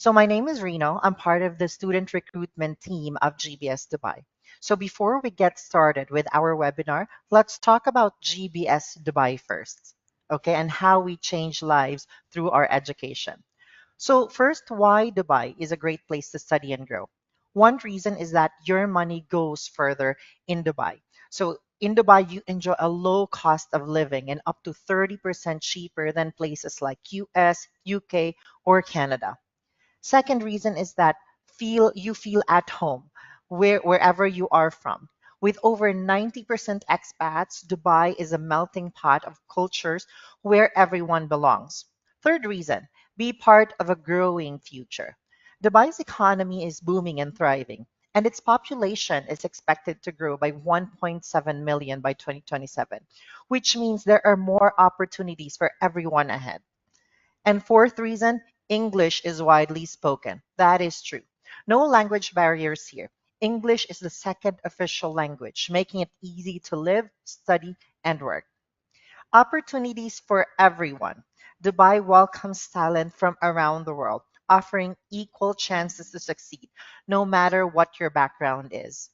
So my name is Reno. I'm part of the student recruitment team of GBS Dubai. So before we get started with our webinar, let's talk about GBS Dubai first, okay, and how we change lives through our education. So first, why Dubai is a great place to study and grow. One reason is that your money goes further in Dubai. So in Dubai, you enjoy a low cost of living and up to 30% cheaper than places like US, UK, or Canada. Second reason is that you feel at home wherever you are from. With over 90% expats, Dubai is a melting pot of cultures where everyone belongs. Third reason, be part of a growing future. Dubai's economy is booming and thriving, and its population is expected to grow by 1.7 million by 2027, which means there are more opportunities for everyone ahead. And fourth reason, English is widely spoken. That is true. No language barriers here. English is the second official language, making it easy to live, study, and work. Opportunities for everyone. Dubai welcomes talent from around the world, offering equal chances to succeed, no matter what your background is.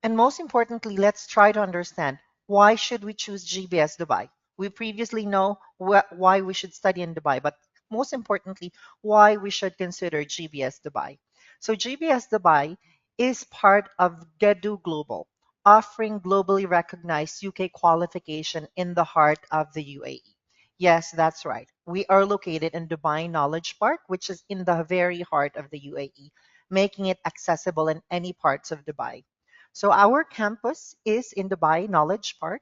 And most importantly, let's try to understand why should we choose GBS Dubai? We previously know why we should study in Dubai, but most importantly, why we should consider GBS Dubai. So GBS Dubai is part of GEDU Global, offering globally recognized UK qualification in the heart of the UAE. Yes, that's right. We are located in Dubai Knowledge Park, which is in the very heart of the UAE, making it accessible in any parts of Dubai. So our campus is in Dubai Knowledge Park,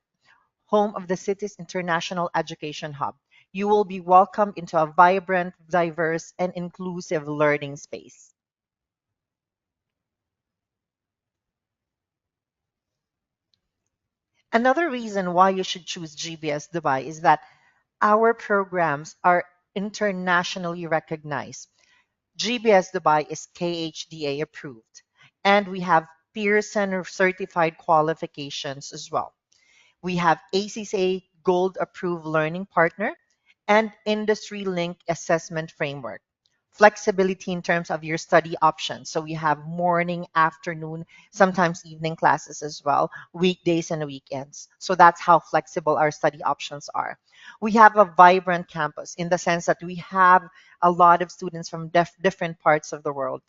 home of the city's international education hub. You will be welcomed into a vibrant, diverse, and inclusive learning space. Another reason why you should choose GBS Dubai is that our programs are internationally recognized. GBS Dubai is KHDA approved, and we have Pearson certified qualifications as well. We have ACCA Gold Approved Learning Partner and Industry Link Assessment Framework. Flexibility in terms of your study options. So we have morning, afternoon, sometimes evening classes as well, weekdays and weekends. So that's how flexible our study options are. We have a vibrant campus in the sense that we have a lot of students from different parts of the world.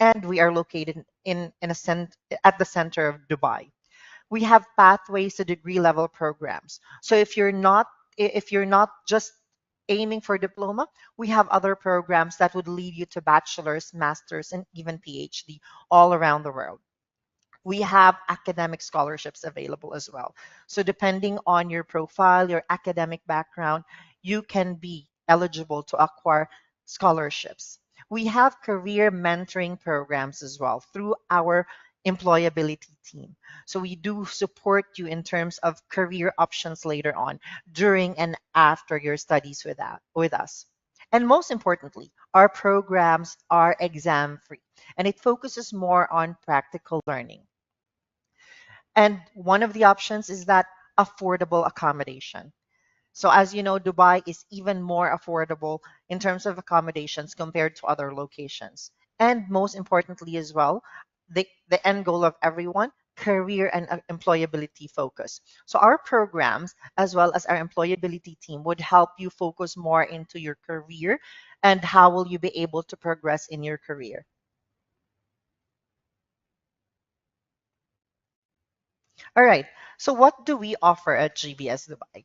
And we are located at the center of Dubai. We have pathways to degree level programs. So if you're not just aiming for diploma, we have other programs that would lead you to bachelor's, master's, and even PhD all around the world. We have academic scholarships available as well. So depending on your profile, your academic background, you can be eligible to acquire scholarships. We have career mentoring programs as well through our employability team. So we do support you in terms of career options later on, during and after your studies with us. And most importantly, our programs are exam free and it focuses more on practical learning. And one of the options is that affordable accommodation. So as you know, Dubai is even more affordable in terms of accommodations compared to other locations. And most importantly as well, the end goal of everyone, career and employability focus. So our programs, as well as our employability team, would help you focus more into your career and how will you be able to progress in your career. All right. So what do we offer at GBS Dubai?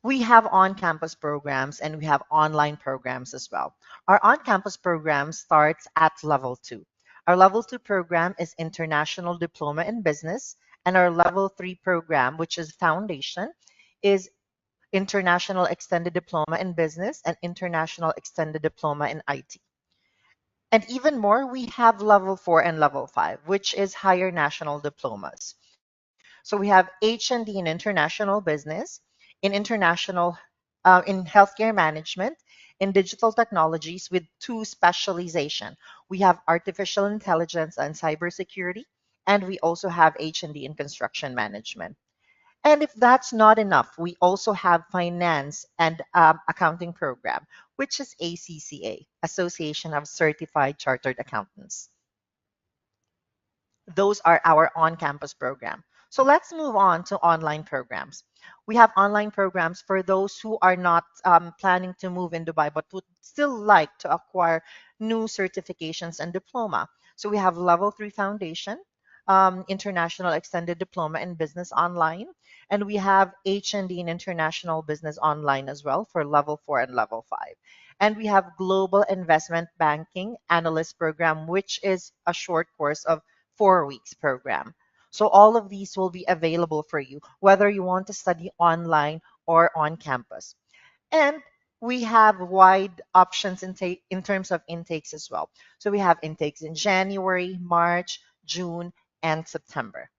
We have on-campus programs and we have online programs as well. Our on-campus program starts at level two. Our level two program is International Diploma in Business, and our level three program, which is Foundation, is International Extended Diploma in Business and International Extended Diploma in IT. And even more, we have level four and level five, which is higher national diplomas. So we have H&D in international business, in international, in healthcare management, in digital technologies with two specialization. We have artificial intelligence and cybersecurity, and we also have H&D in construction management. And if that's not enough, we also have finance and accounting program, which is ACCA, Association of Certified Chartered Accountants. Those are our on-campus program. So let's move on to online programs. We have online programs for those who are not planning to move in Dubai but would still like to acquire new certifications and diploma. So we have Level 3 Foundation, International Extended Diploma in Business Online, and we have H&D in International Business Online as well for Level 4 and Level 5. And we have Global Investment Banking Analyst Program, which is a short course of 4 weeks program. So all of these will be available for you, whether you want to study online or on campus. And we have wide options in terms of intakes as well. So we have intakes in January, March, June, and September.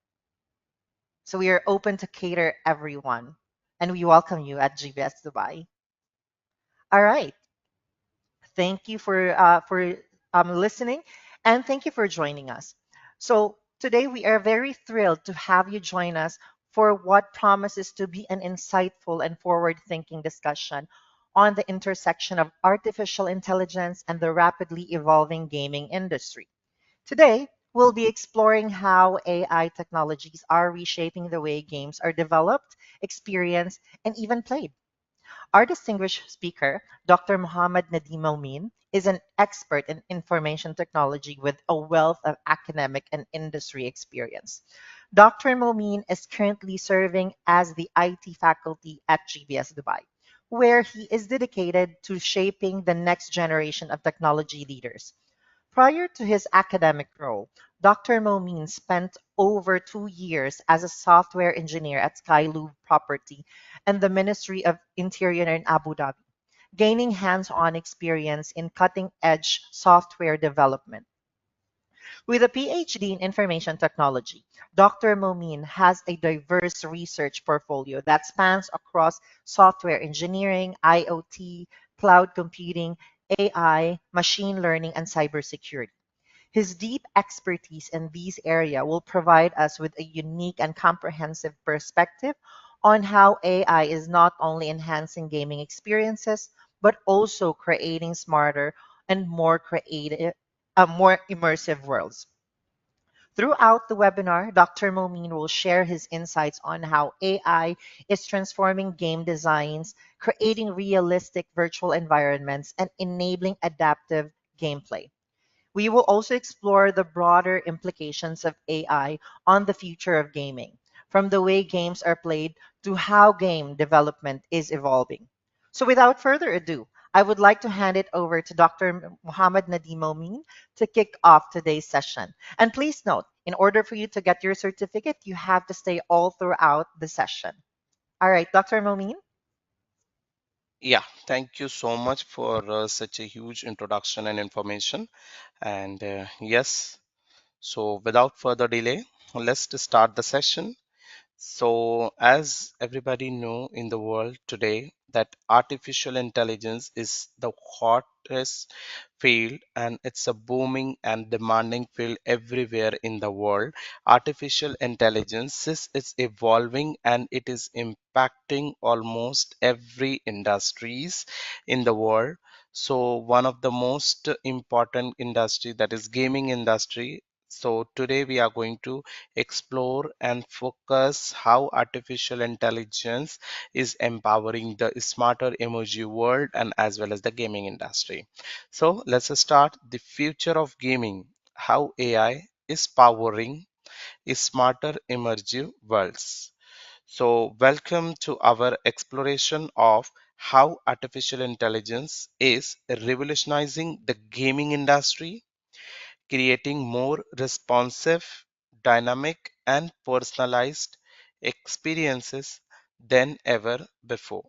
So we are open to cater everyone. And we welcome you at GBS Dubai. All right. Thank you for listening, and thank you for joining us. So today we are very thrilled to have you join us for what promises to be an insightful and forward-thinking discussion on the intersection of artificial intelligence and the rapidly evolving gaming industry. Today, we'll be exploring how AI technologies are reshaping the way games are developed, experienced, and even played. Our distinguished speaker, Dr. Mohammad Nadim Momin, is an expert in information technology with a wealth of academic and industry experience. Dr. Momin is currently serving as the IT faculty at GBS Dubai, where he is dedicated to shaping the next generation of technology leaders. Prior to his academic role, Dr. Momin spent over 2 years as a software engineer at Skyloop Property and the Ministry of Interior in Abu Dhabi, gaining hands-on experience in cutting-edge software development. With a PhD in information technology, Dr. Momin has a diverse research portfolio that spans across software engineering, IoT, cloud computing, AI, machine learning, and cybersecurity. His deep expertise in these areas will provide us with a unique and comprehensive perspective on how AI is not only enhancing gaming experiences, but also creating smarter and more immersive worlds. Throughout the webinar, Dr. Momin will share his insights on how AI is transforming game designs, creating realistic virtual environments, and enabling adaptive gameplay. We will also explore the broader implications of AI on the future of gaming, from the way games are played to how game development is evolving. So, without further ado, I would like to hand it over to Dr. Muhammad Nadim Momin to kick off today's session. And please note, in order for you to get your certificate, you have to stay all throughout the session. All right, Dr. Momin? Yeah, thank you so much for such a huge introduction and information. And yes, so without further delay, let's start the session. So, as everybody know in the world today, that artificial intelligence is the hottest field and it's a booming and demanding field everywhere in the world. Artificial intelligence is evolving and it is impacting almost every industries in the world. So, one of the most important industry, that is gaming industry. So today we are going to explore and focus how artificial intelligence is empowering the smarter emoji world and as well as the gaming industry. So let's start the future of gaming, how AI is powering smarter immersive worlds. So welcome to our exploration of how artificial intelligence is revolutionizing the gaming industry, creating more responsive, dynamic, and personalized experiences than ever before.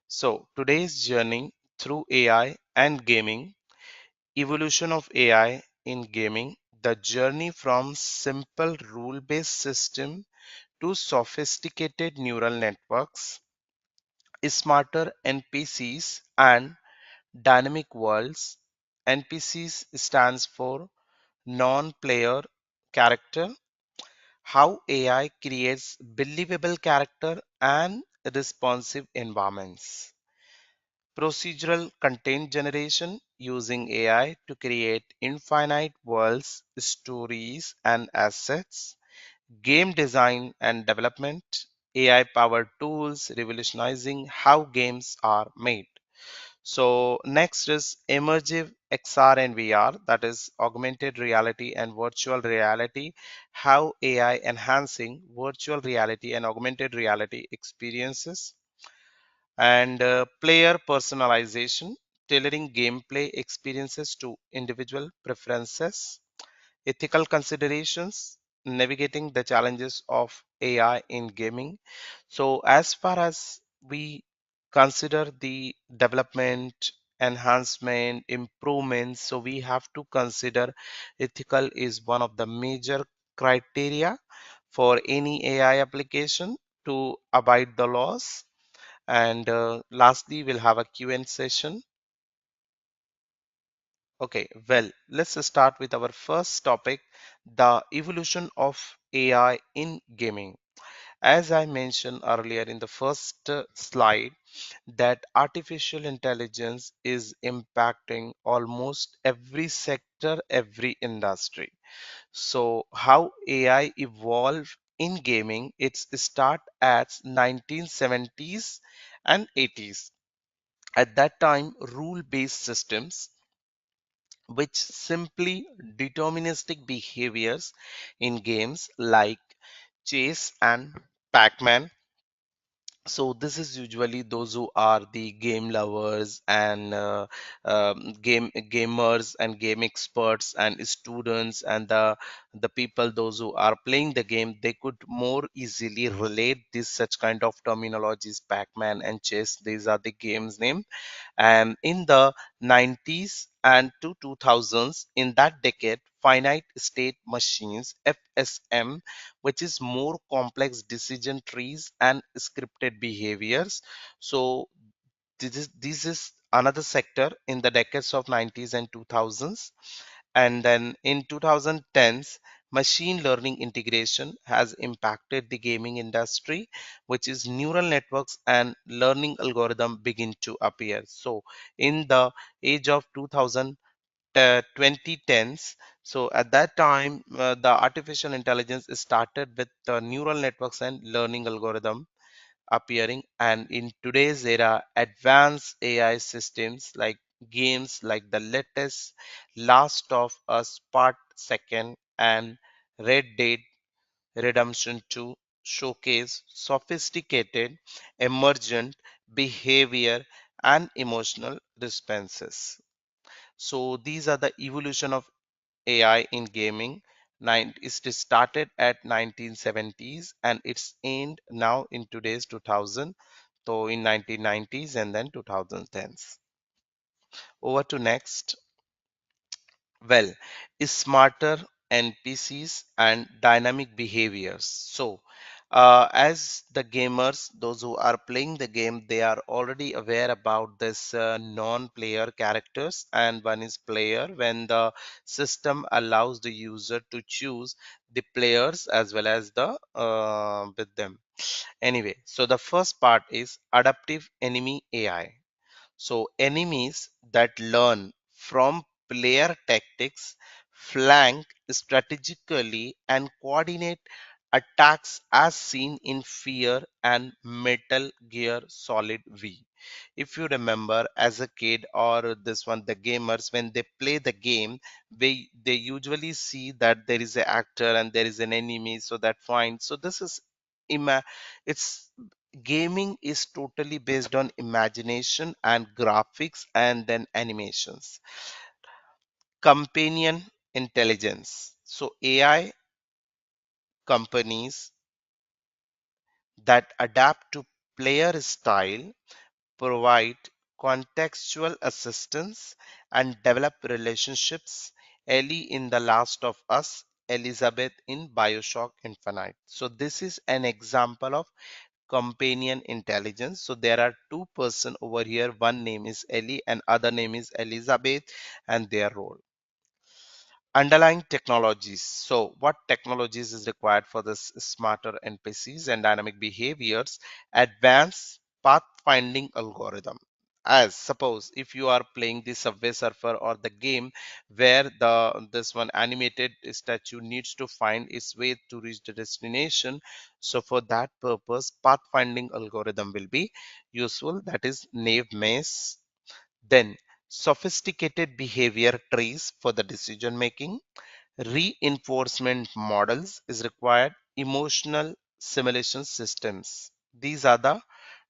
So, today's journey through AI and gaming, evolution of AI in gaming, the journey from simple rule based system to sophisticated neural networks, smarter NPCs, and dynamic worlds. NPCs stands for non-player character. how AI creates believable character and responsive environments. Procedural content generation using AI to create infinite worlds, stories, and assets. Game design and development. AI powered tools revolutionizing how games are made. So next is immersive XR and VR, that is augmented reality and virtual reality, how AI enhancing virtual reality and augmented reality experiences, and player personalization, tailoring gameplay experiences to individual preferences, ethical considerations, navigating the challenges of AI in gaming. So, as far as we consider the development, enhancement, improvements, so we have to consider ethical is one of the major criteria for any AI application to abide the laws. And lastly, we'll have a Q&A session. Okay, well, let's start with our first topic, the evolution of AI in gaming. As I mentioned earlier in the first slide, that artificial intelligence is impacting almost every sector, every industry. So, how AI evolved in gaming, it's start at 1970s and 80s. At that time, rule-based systems which simply deterministic behaviors in games like chess and Pac-Man. So this is usually those who are the game lovers and game gamers and game experts and students and the people those who are playing the game, they could more easily relate this such kind of terminologies, Pac-Man and chess. These are the games name. And in the 90s and to 2000s, in that decade, finite state machines, FSM, which is more complex decision trees and scripted behaviors. So this is another sector in the decades of 90s and 2000s. And then in 2010s, machine learning integration has impacted the gaming industry, which is neural networks and learning algorithm begin to appear. So in the age of 2010s, so at that time the artificial intelligence started with neural networks and learning algorithm appearing. And in today's era, advanced AI systems like games like the latest Last of Us Part Second and Red Dead Redemption 2 showcase sophisticated, emergent behavior and emotional responses. So these are the evolution of AI in gaming. It started at 1970s and it's aimed now in today's 2000. So in 1990s and then 2010s. Over to next. Well, is smarter NPCs and dynamic behaviors. So, as the gamers, those who are playing the game, they are already aware about this non-player characters, and one is player when the system allows the user to choose the players as well as the with them. Anyway, so the first part is adaptive enemy AI. So enemies that learn from player tactics flank strategically and coordinate attacks as seen in Fear and Metal Gear Solid V. If you remember as a kid or this one, the gamers, when they play the game, they usually see that there is an actor and there is an enemy, so that fine. So this is it's gaming is totally based on imagination and graphics and then animations. Companion intelligence. So AI companies that adapt to player style, provide contextual assistance, and develop relationships. Ellie in The Last of Us, Elizabeth in Bioshock Infinite. So this is an example of companion intelligence. So there are two-person over here. One name is Ellie and other name is Elizabeth and their role. Underlying technologies. So what technologies is required for this smarter NPCs and dynamic behaviors? Advanced pathfinding algorithm. As suppose if you are playing the Subway Surfer or the game where the this one animated statue needs to find its way to reach the destination, so for that purpose pathfinding algorithm will be useful, that is naive maze. Then sophisticated behavior trees for the decision making. Reinforcement models is required. Emotional simulation systems. These are the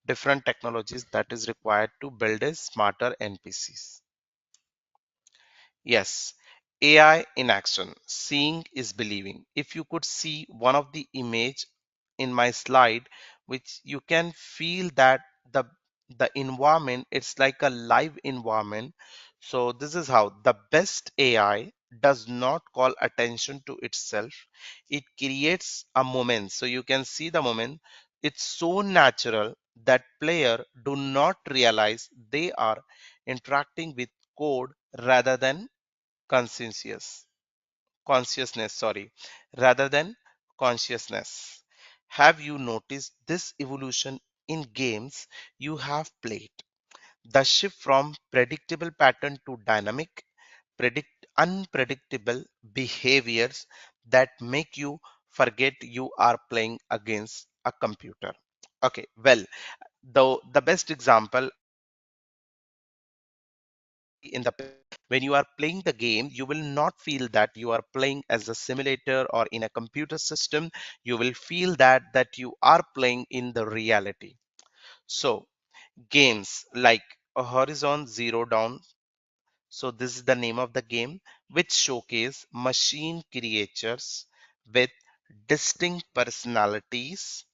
different technologies that is required to build a smarter NPCs. Yes, AI in action. Seeing is believing. If you could see one of the image in my slide, which you can feel that the environment, it's like a live environment. So this is how the best AI does not call attention to itself. It creates a moment. So you can see the moment. It's so natural that player do not realize they are interacting with code rather than consciousness, sorry, rather than consciousness. Have you noticed this evolution in games you have played? The shift from predictable pattern to dynamic, unpredictable behaviors that make you forget you are playing against a computer. Okay, well, the best example in the when you are playing the game, you will not feel that you are playing as a simulator or in a computer system. You will feel that you are playing in the reality. So games like a Horizon Zero Dawn, so this is the name of the game, which showcase machine creatures with distinct personalities,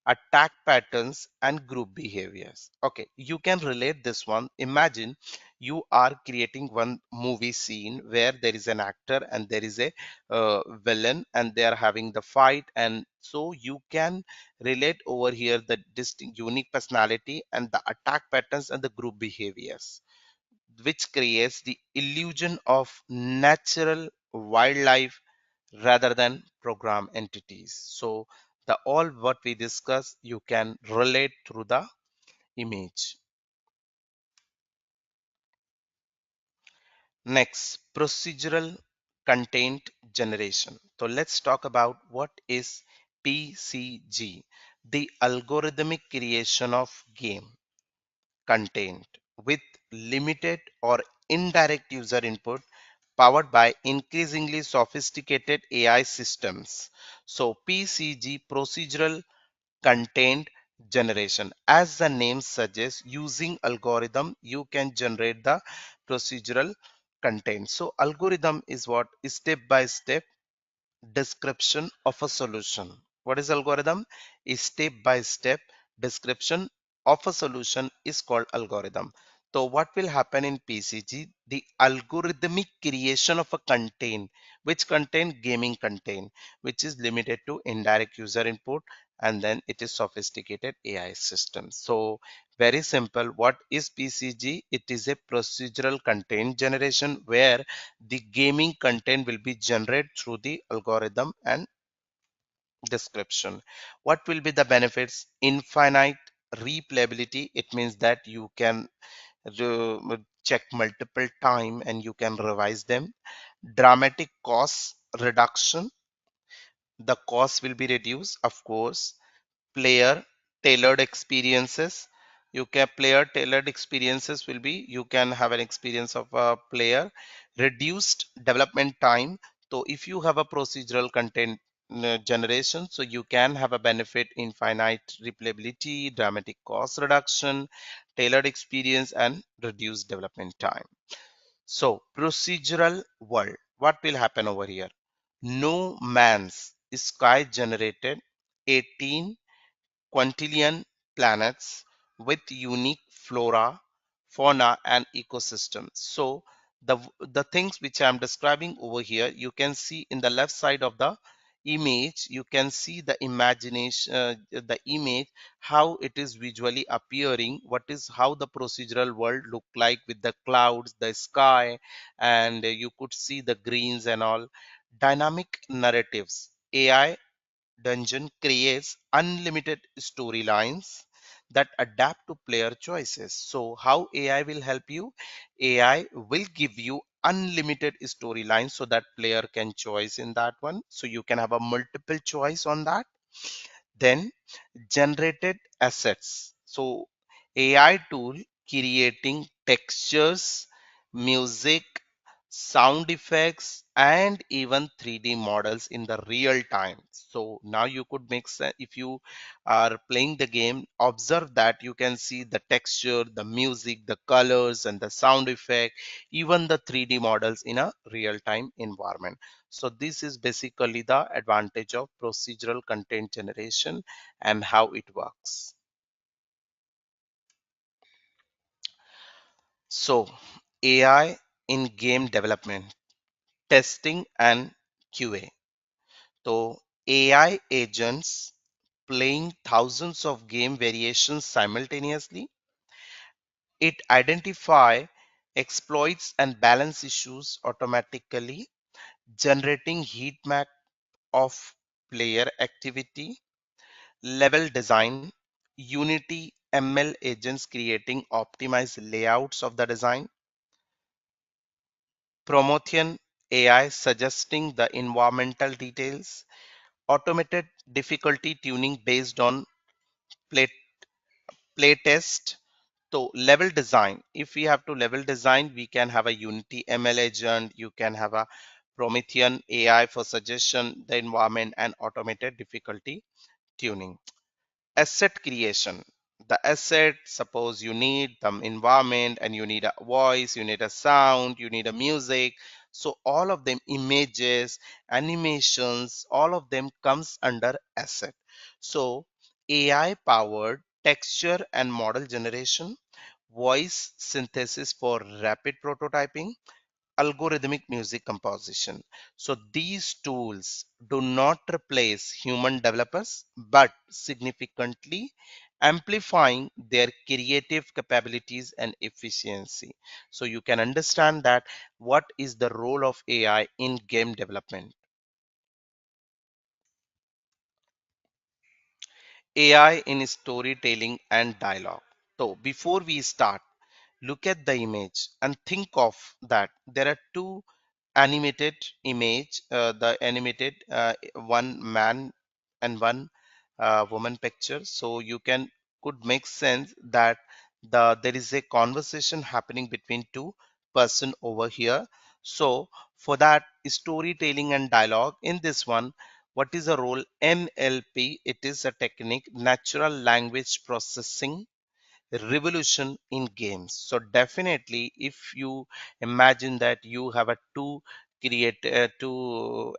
attack patterns, and group behaviors. Okay, you can relate this one. Imagine you are creating one movie scene where there is an actor and there is a villain and they are having the fight, and so you can relate over here the distinct unique personality and the attack patterns and the group behaviors, which creates the illusion of natural wildlife rather than program entities. So the all what we discuss you can relate through the image. Next, procedural content generation. So let's talk about what is PCG, the algorithmic creation of game content with limited or indirect user input, powered by increasingly sophisticated AI systems. So PCG, procedural content generation, as the name suggests, using algorithm you can generate the procedural content. So algorithm is what? Step by step description of a solution. What is algorithm? A step by step description of a solution is called algorithm. So what will happen in PCG? The algorithmic creation of a content, which contain gaming content, which is limited to indirect user input, and then it is sophisticated AI system. So very simple. What is PCG? It is a procedural content generation where the gaming content will be generated through the algorithm and description. What will be the benefits? Infinite replayability. It means that you can check multiple time and you can revise them. Dramatic cost reduction. The cost will be reduced, of course. Player tailored experiences. You can player tailored experiences will be you can have an experience of a player. Reduced development time. So if you have a procedural content generation, so you can have a benefit in finite replayability, dramatic cost reduction, tailored experience, and reduced development time. So procedural world, what will happen over here? No Man's Sky generated 18 quintillion planets with unique flora, fauna, and ecosystems. So the things which I'm describing over here, you can see in the left side of the image, you can see the imagination, the image, how it is visually appearing, what is how the procedural world look like with the clouds, the sky, and you could see the greens and all. Dynamic narratives. AI Dungeon creates unlimited storylines that adapt to player choices. So, how AI will help you? AI will give you unlimited storylines so that player can choose in that one. So you can have a multiple choice on that. Then generated assets. So AI tool creating textures, music, sound effects, and even 3D models in the real time. So now you could make sense if you are playing the game, observe that you can see the texture, the music, the colors, and the sound effect, even the 3D models in a real time environment. So this is basically the advantage of procedural content generation and how it works. So AI in game development, testing and QA. So AI agents playing thousands of game variations simultaneously. It identify exploits and balance issues automatically, generating heat map of player activity, level design, Unity ML agents creating optimized layouts of the design, Promethean AI suggesting the environmental details, automated difficulty tuning based on play, playtest. So level design, if we have to level design, we can have a Unity ML agent, you can have a Promethean AI for suggestion, the environment and automated difficulty tuning. Asset creation, the asset, suppose you need the environment and you need a voice, you need a sound, you need a music, so all of them, images, animations, all of them comes under asset. So AI powered texture and model generation, voice synthesis for rapid prototyping, algorithmic music composition. So these tools do not replace human developers but significantly amplifying their creative capabilities and efficiency. So you can understand that what is the role of AI in game development. AI in storytelling and dialogue. So before we start, look at the image and think of that there are two animated image, the animated one man and one woman picture. So you can could make sense that there is a conversation happening between two person over here. So for that storytelling and dialogue in this one, what is the role? NLP, it is a technique, natural language processing revolution in games. So definitely, if you imagine that you have a two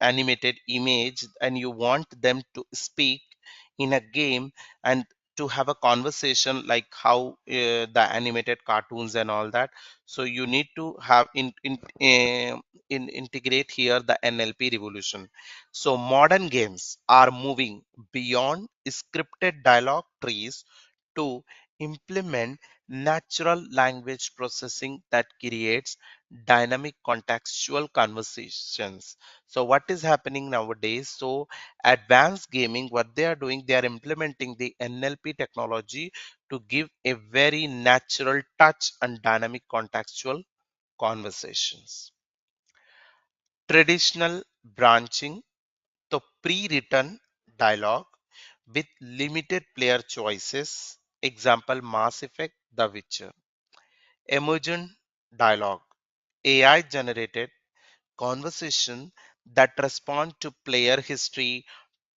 animated image and you want them to speak in a game and to have a conversation like how the animated cartoons and all that, so you need to have integrate here the NLP revolution. So modern games are moving beyond scripted dialogue trees to implement natural language processing that creates dynamic contextual conversations. So what is happening nowadays? So advanced gaming, what they are doing, they are implementing the NLP technology to give a very natural touch and dynamic contextual conversations. Traditional branching, the pre-written dialogue with limited player choices. Example, Mass Effect, The Witcher. Emergent dialogue, AI generated conversation that respond to player history,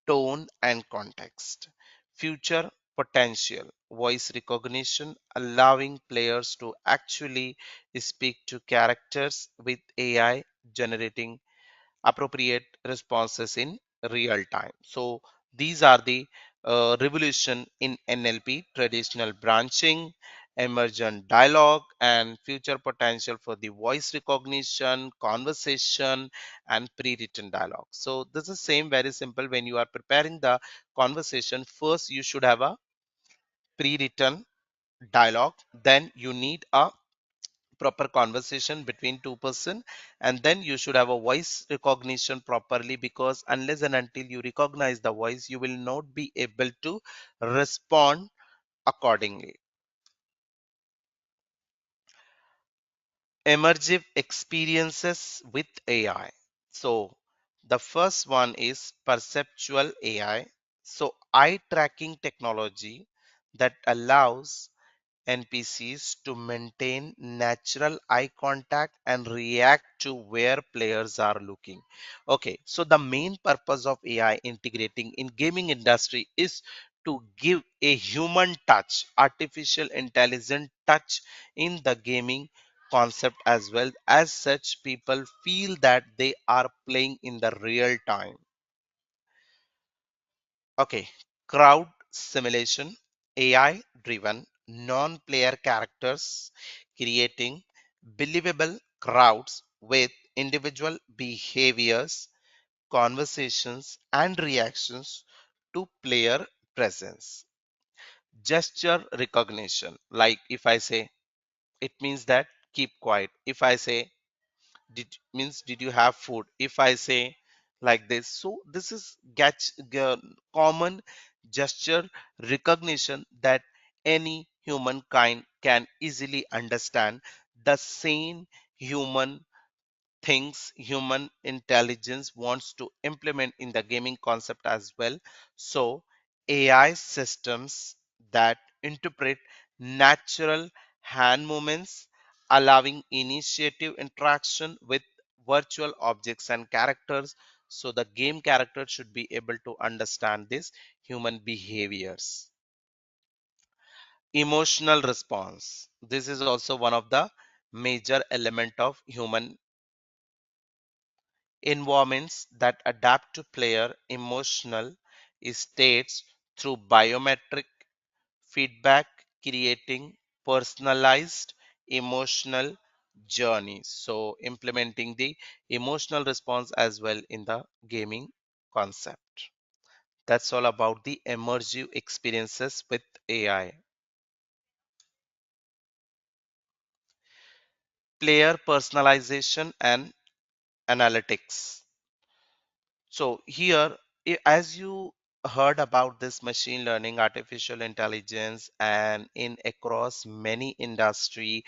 tone, and context. Future potential, voice recognition, allowing players to actually speak to characters with AI generating appropriate responses in real time. So these are the revolution in NLP, traditional branching, emergent dialogue, and future potential for the voice recognition, conversation, and pre-written dialogue. So this is same very simple. When you are preparing the conversation, first you should have a pre-written dialogue, then you need a proper conversation between two-person, and then you should have a voice recognition properly, because unless and until you recognize the voice, you will not be able to respond accordingly. Immersive experiences with AI. So the first one is perceptual AI. So eye tracking technology that allows NPCs to maintain natural eye contact and react to where players are looking. Okay, so the main purpose of AI integrating in gaming industry is to give a human touch, artificial intelligent touch in the gaming concept, as well as such people feel that they are playing in the real time. Okay, crowd simulation, AI driven non player characters creating believable crowds with individual behaviors, conversations, and reactions to player presence. Gesture recognition, like if I say, it means that keep quiet. If I say, did you have food, if I say like this, so this is common gesture recognition that any humankind can easily understand. The same human things human intelligence wants to implement in the gaming concept as well. So AI systems that interpret natural hand movements, allowing initiative interaction with virtual objects and characters. So the game character should be able to understand this human behaviors. Emotional response, this is also one of the major element of human environments that adapt to player emotional states through biometric feedback, creating personalized emotional journeys. So, implementing the emotional response as well in the gaming concept. That's all about the immersive experiences with AI. Player personalization and analytics. So here, as you heard about this machine learning, artificial intelligence, and in across many industry,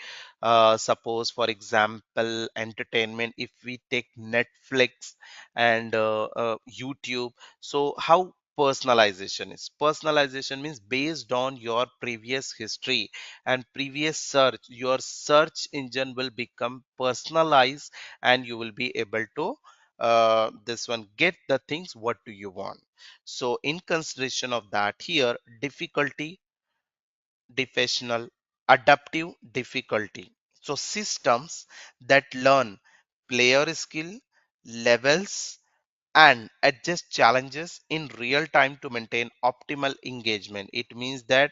suppose for example, entertainment, if we take Netflix and YouTube, so how personalization means based on your previous history and previous search, your search engine will become personalized, and you will be able to this one get the things what do you want. So in consideration of that, here difficulty, definitional, adaptive difficulty, so systems that learn player skill levels and adjust challenges in real time to maintain optimal engagement. It means that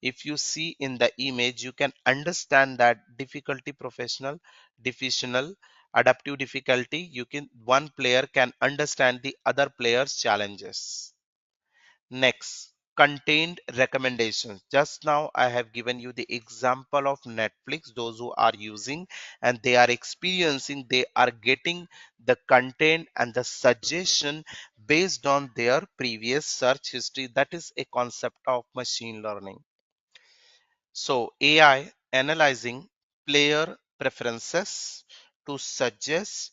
if you see in the image, you can understand that difficulty professional, diffusional, adaptive difficulty, you can one player can understand the other player's challenges. Next, contained recommendations. Just now I have given you the example of Netflix. Those who are using and they are experiencing, they are getting the content and the suggestion based on their previous search history. That is a concept of machine learning. So AI analyzing player preferences to suggest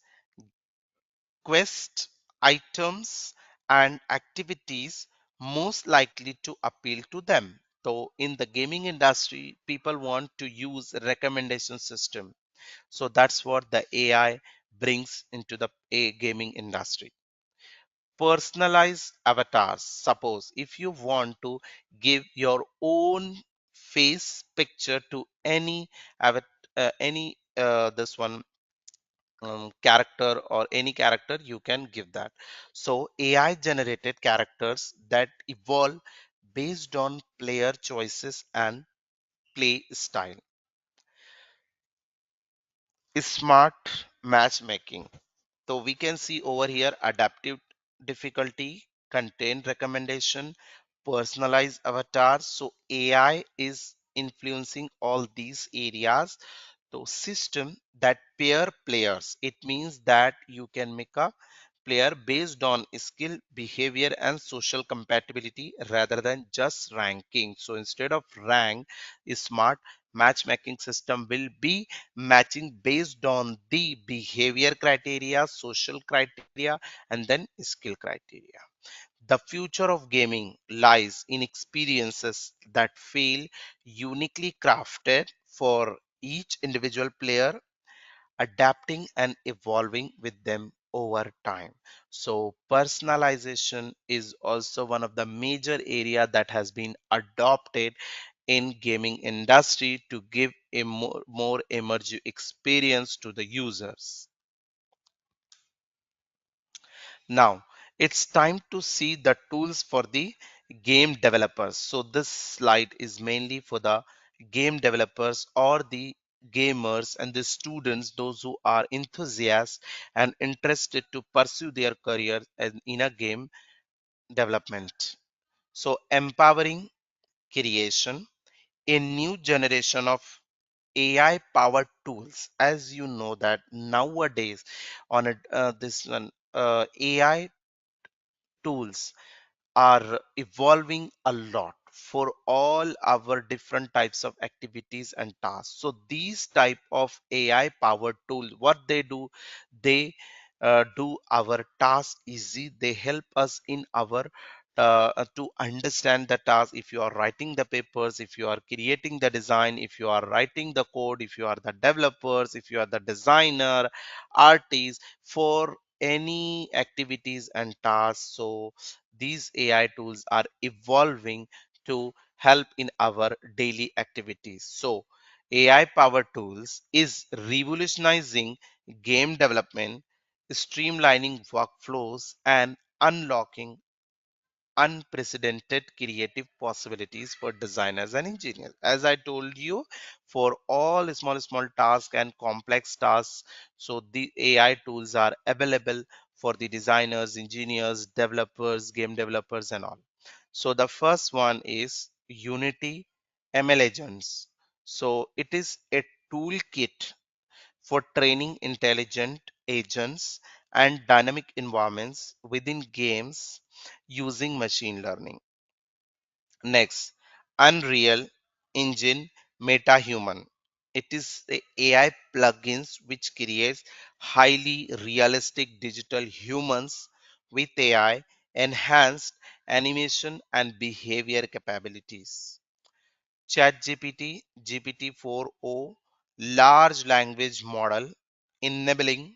quest items and activities most likely to appeal to them. So in the gaming industry, people want to use recommendation system. So that's what the AI brings into the gaming industry. Personalized avatars. Suppose if you want to give your own face picture to any any this one character or any character, you can give that. So AI generated characters that evolve based on player choices and play style. Smart matchmaking. So we can see over here adaptive difficulty, content recommendation, personalized avatars. So AI is influencing all these areas. So system that pair players. It means that you can make a player based on skill, behavior, and social compatibility rather than just ranking. So instead of rank, a smart matchmaking system will be matching based on the behavior criteria, social criteria, and then skill criteria. The future of gaming lies in experiences that feel uniquely crafted for each individual player, adapting and evolving with them over time. So personalization is also one of the major area that has been adopted in gaming industry to give a more immersive experience to the users. Now, it's time to see the tools for the game developers. So this slide is mainly for the game developers or the gamers and the students, those who are enthusiasts and interested to pursue their career in a game development. So empowering creation, a new generation of AI powered tools. As you know that nowadays on this one, AI tools are evolving a lot for all our different types of activities and tasks. So these type of AI powered tools, what they do, they do our task easy. They help us in our to understand the task. If you are writing the papers, if you are creating the design, if you are writing the code, if you are the developers, if you are the designer, artist, for any activities and tasks. So these AI tools are evolving to help in our daily activities. So AI powered tools is revolutionizing game development, streamlining workflows, and unlocking unprecedented creative possibilities for designers and engineers. As I told you, for all small tasks and complex tasks, so the AI tools are available for the designers, engineers, developers, game developers, and all. So the first one is Unity ML Agents. So it is a toolkit for training intelligent agents and dynamic environments within games using machine learning. Next, Unreal Engine MetaHuman. It is the AI plugins which creates highly realistic digital humans with AI enhanced animation and behavior capabilities. ChatGPT GPT-4o large language model enabling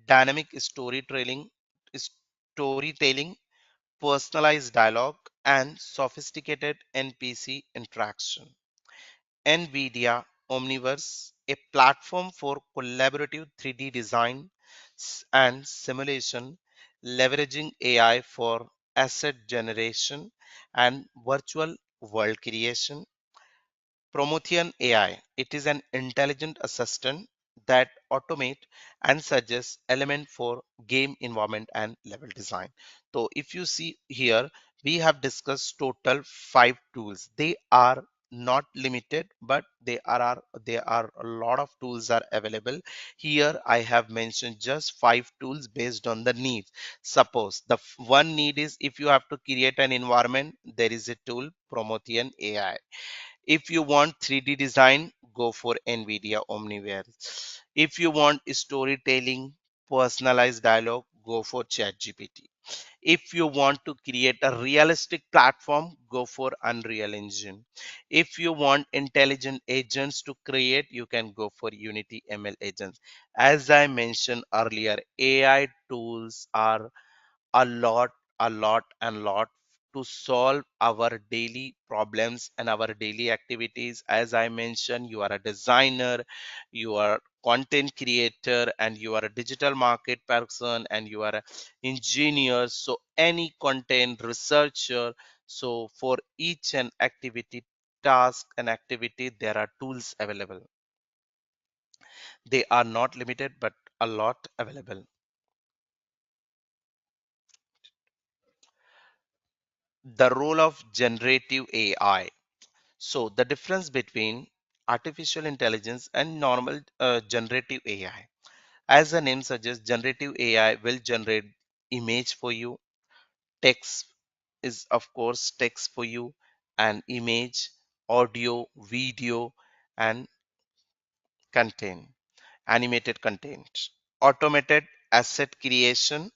dynamic storytelling, personalized dialogue, and sophisticated NPC interaction. NVIDIA Omniverse, a platform for collaborative 3D design and simulation, leveraging AI for asset generation and virtual world creation. Promethean AI. It is an intelligent assistant that automate and suggests element for game environment and level design. So if you see here, we have discussed total 5 tools. They are not limited, but there are a lot of tools are available. Here I have mentioned just 5 tools based on the needs. Suppose the one need is if you have to create an environment, there is a tool Promethean AI. If you want 3D design, go for NVIDIA Omniverse. If you want storytelling, personalized dialogue, go for ChatGPT. If you want to create a realistic platform, go for Unreal Engine. If you want intelligent agents to create, you can go for Unity ML agents. As I mentioned earlier, AI tools are a lot, a lot to solve our daily problems and our daily activities. As I mentioned, you are a designer, you are content creator, and you are a digital market person, and you are an engineer. So any content researcher. So for each and activity task and activity, there are tools available. They are not limited, but a lot available. The role of generative AI. So the difference between artificial intelligence and normal generative AI. As the name suggests, generative AI will generate image for you. Text is of course text for you, and image, audio, video, and content, animated content. Automated asset creation,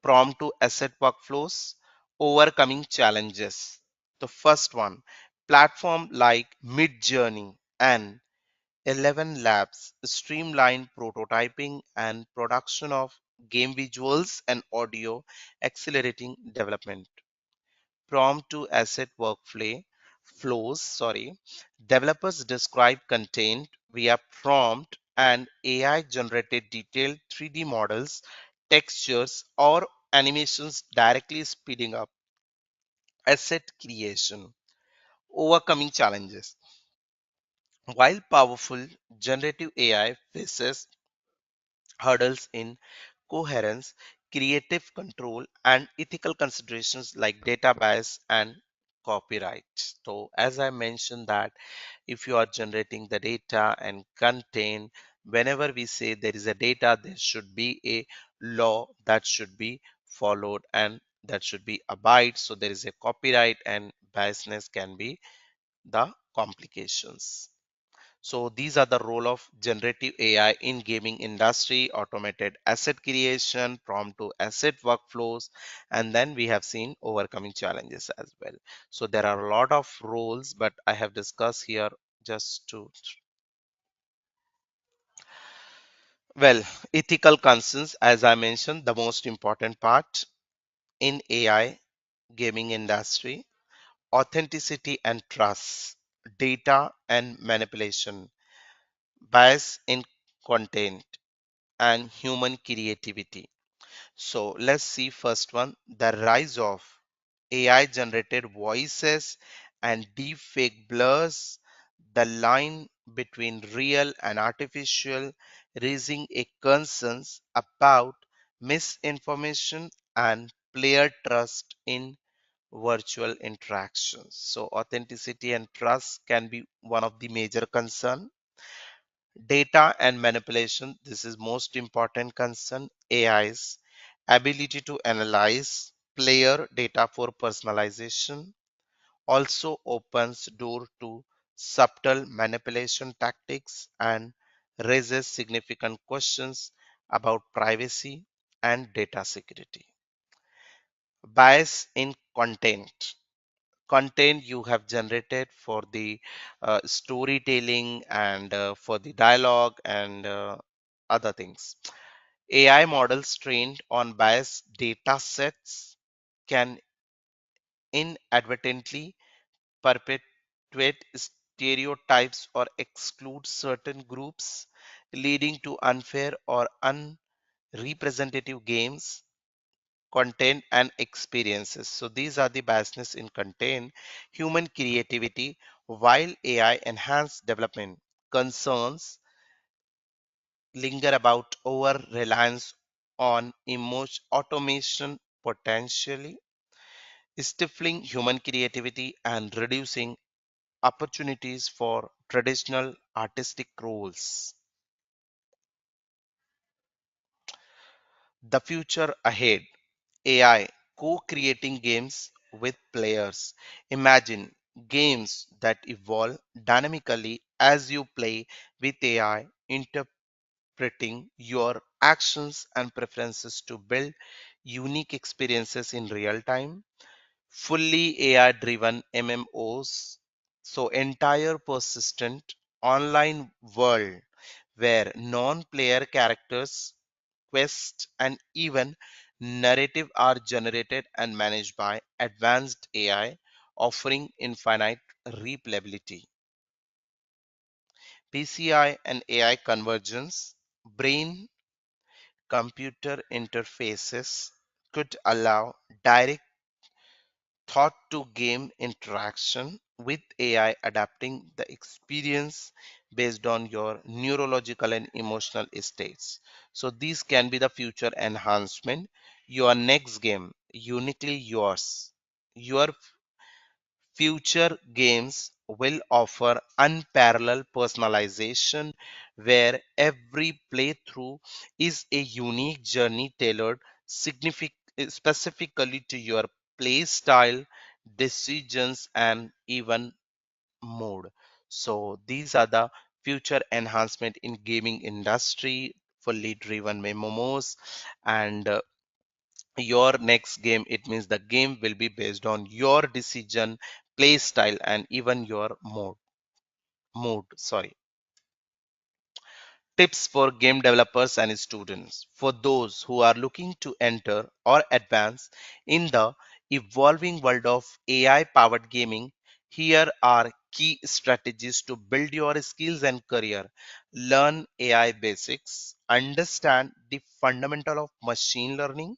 prompt to asset workflows, overcoming challenges. The first one, platform like Midjourney and 11 Labs streamline prototyping and production of game visuals and audio, accelerating development. Prompt to asset workflow flows, developers describe content via prompt, and AI generated detailed 3D models, textures, or animations, directly speeding up asset creation. Overcoming challenges. While powerful, generative AI faces hurdles in coherence, creative control, and ethical considerations like data bias and copyright. So, as I mentioned, that if you are generating the data and content, whenever we say there is a data, there should be a law that should be followed and that should be abide. So, there is a copyright, and biasness can be the complications. So these are the role of generative AI in gaming industry: automated asset creation, prompt to asset workflows, and then we have seen overcoming challenges as well. So there are a lot of roles, but I have discussed here just to, well, ethical concerns, as I mentioned, the most important part in AI gaming industry: authenticity and trust, data and manipulation, bias in content, and human creativity. So let's see first one, the rise of AI generated voices and deepfake blurs the line between real and artificial, raising a concerns about misinformation and player trust in virtual interactions. So authenticity and trust can be one of the major concern. Data and manipulation, this is most important concern. AI's ability to analyze player data for personalization also opens door to subtle manipulation tactics and raises significant questions about privacy and data security. Bias in content you have generated for the storytelling and for the dialogue and other things. AI models trained on biased data sets can inadvertently perpetuate stereotypes or exclude certain groups, leading to unfair or unrepresentative games, content, and experiences. So these are the biasness in content. Human creativity. While AI enhanced development, concerns linger about over reliance on automation, potentially stifling human creativity and reducing opportunities for traditional artistic roles. The future ahead: AI co-creating games with players. Imagine games that evolve dynamically as you play, with AI interpreting your actions and preferences to build unique experiences in real time. Fully AI driven MMOs, so entire persistent online world where non-player characters, quests, and even narrative are generated and managed by advanced AI, offering infinite replayability. PCI and AI convergence, brain computer interfaces could allow direct thought to game interaction with AI adapting the experience based on your neurological and emotional states. So these can be the future enhancement. Your next game, uniquely yours. Your future games will offer unparalleled personalization where every playthrough is a unique journey tailored specifically to your play style, decisions, and even mood. So these are the future enhancement in gaming industry, fully driven memos, and your next game, it means the game will be based on your decision, play style, and even your mood. Tips for game developers and students. For those who are looking to enter or advance in the evolving world of AI powered gaming, here are key strategies to build your skills and career. Learn AI basics, understand the fundamental of machine learning,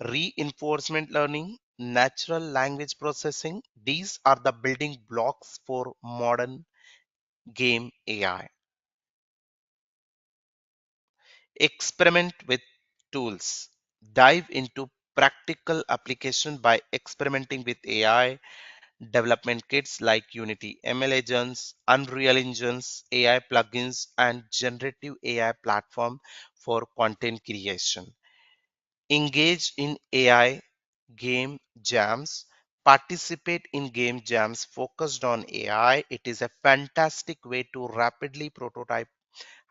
reinforcement learning, natural language processing. These are the building blocks for modern game AI. Experiment with tools. Dive into practical application by experimenting with AI development kits like Unity ML agents, Unreal engines, AI plugins, and generative AI platform for content creation. Engage in AI game jams. Participate in game jams focused on AI. It is a fantastic way to rapidly prototype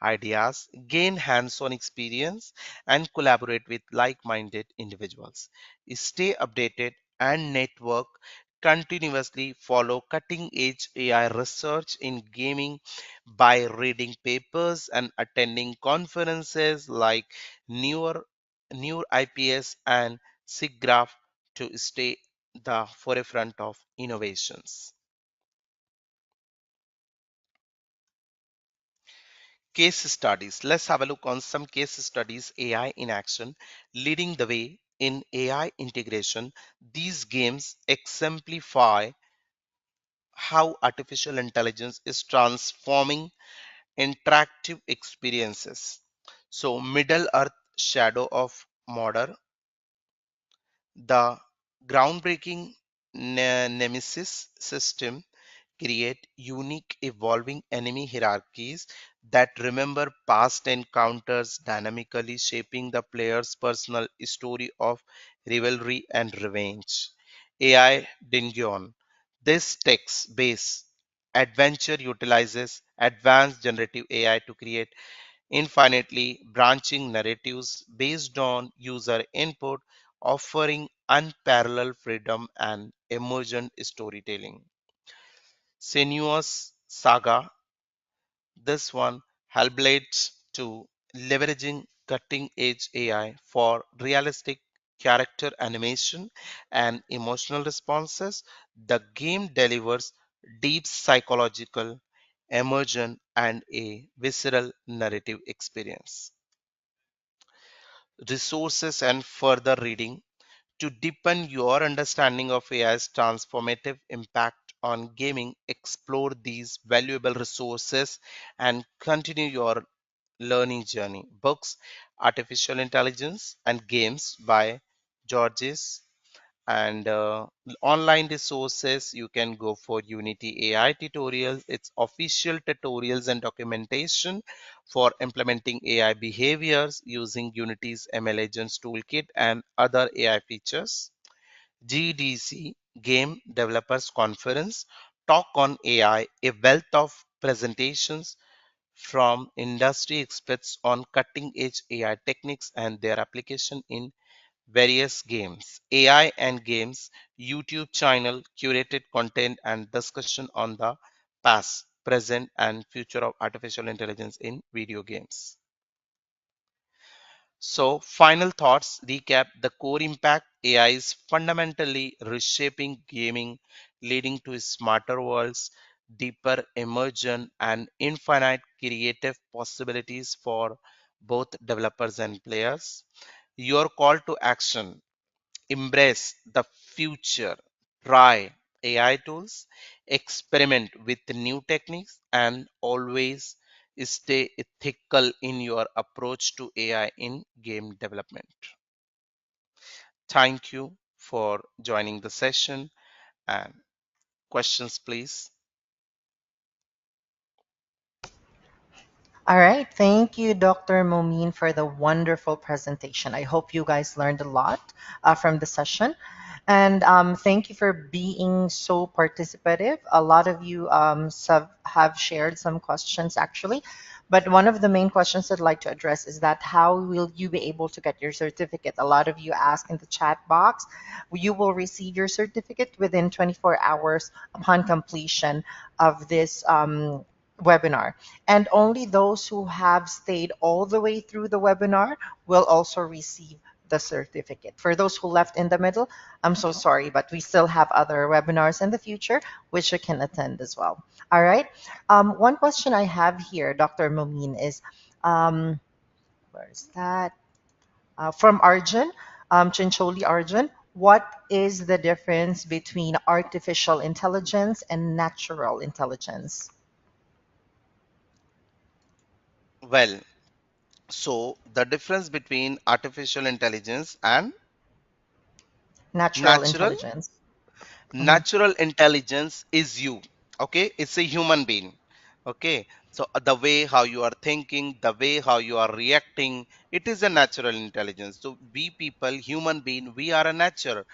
ideas, gain hands on experience, and collaborate with like minded individuals. Stay updated and network continuously. Follow cutting edge AI research in gaming by reading papers and attending conferences like Newer, Newer IPS and SIGGRAPH to stay the forefront of innovations. Case studies. Let's have a look on some case studies AI in action, leading the way in AI integration. These games exemplify how artificial intelligence is transforming interactive experiences. So, Middle Earth Shadow of Mordor, the groundbreaking Nemesis system create unique evolving enemy hierarchies that remember past encounters, dynamically shaping the player's personal story of rivalry and revenge. AI Dingion. This text based adventure utilizes advanced generative AI to create infinitely branching narratives based on user input, offering unparalleled freedom and emergent storytelling. Senua's Saga, this one Hellblades to leveraging cutting edge AI for realistic character animation and emotional responses. The game delivers deep psychological immersion and a visceral narrative experience. Resources and further reading. To deepen your understanding of AI's transformative impact on gaming, explore these valuable resources and continue your learning journey. Books, Artificial Intelligence and Games by Georges, and online resources, you can go for Unity AI tutorials. It's official tutorials and documentation for implementing AI behaviors using Unity's ML agents toolkit and other AI features. GDC, Game Developers Conference, talk on AI, a wealth of presentations from industry experts on cutting edge AI techniques and their application in various games. AI and Games YouTube channel, curated content and discussion on the past, present, and future of artificial intelligence in video games. So, final thoughts recap the core impact. AI is fundamentally reshaping gaming, leading to smarter worlds, deeper immersion, and infinite creative possibilities for both developers and players. Your call to action: embrace the future, try AI tools, experiment with new techniques, and always stay ethical in your approach to AI in game development. Thank you for joining the session, and questions, please. All right. Thank you, Dr. Momin, for the wonderful presentation. I hope you guys learned a lot from the session. And thank you for being so participative. A lot of you have shared some questions actually. But one of the main questions I'd like to address is that how will you be able to get your certificate? A lot of you ask in the chat box. You will receive your certificate within 24 hours upon completion of this webinar. And only those who have stayed all the way through the webinar will also receive the certificate. For those who left in the middle, I'm so sorry, but we still have other webinars in the future which you can attend as well. All right. One question I have here, Dr. Momin, is where is that? From Arjun, Chincholi Arjun. What is the difference between artificial intelligence and natural intelligence? Well, so the difference between artificial intelligence and Natural natural intelligence. Mhm. natural intelligence is you. Okay, it's a human being. Okay, so the way how you are thinking, the way how you are reacting, it is a natural intelligence. So we people, human being, we are a natural,